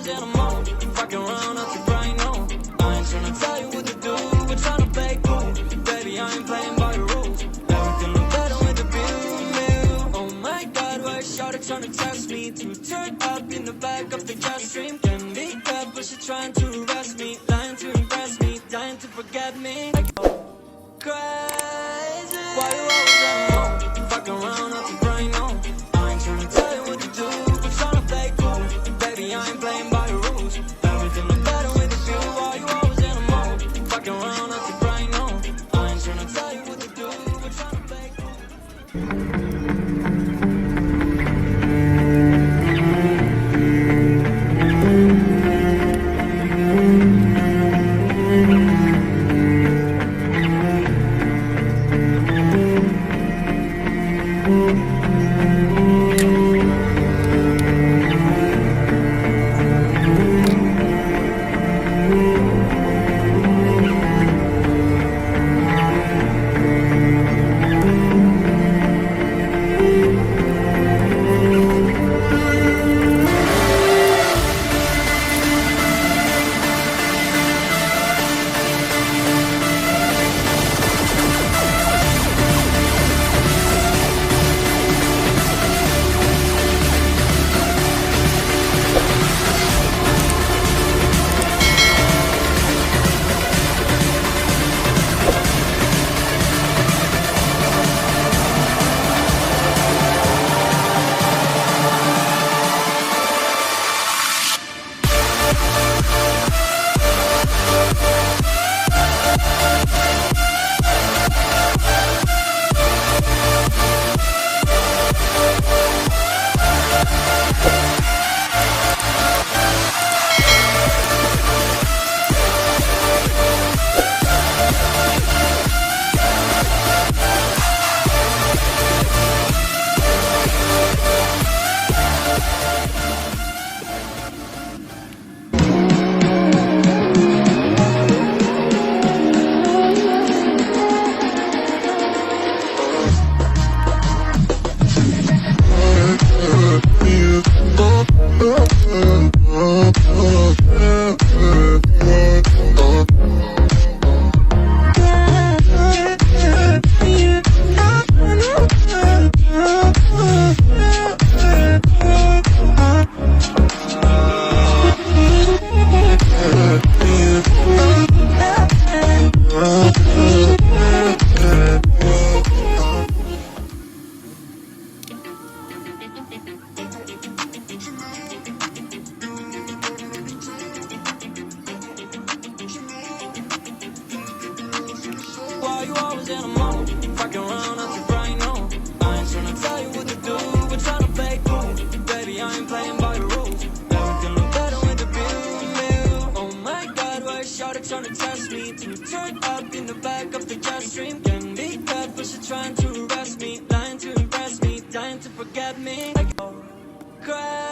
in a mode, fucking around out the brain, no. I ain't tryna tell you what to do, we're tryna play cool. Baby, I ain't playing by your rules. Everything look better with the view. Oh my God, why is shawty tryna test me? To turn up in the back of the jet stream. Can be good, but she trying to arrest me. Lying to impress me, dying to forget me. Crazy. Why you always in a mode, fucking around out the brain, no. I ain't tryna tell you what to do, we're tryna play cool. Baby, I ain't playing by your rules. Everything look better with the view. Why you always in a mode, fucking around out the brain, no. I ain't tryna tell you what to do, we're tryna play cool. Why you always in a mode, fucking around out your brain, no. I ain't tryna tell you what to do, we're tryna play cool. Baby, I ain't playing by your rules. Everything look better with the view. Oh my God, why is shawty tryna test me? To turn up in the back of the jet stream. Can be good, but she trying to arrest me. Lying to impress me, dying to forget me. Cry.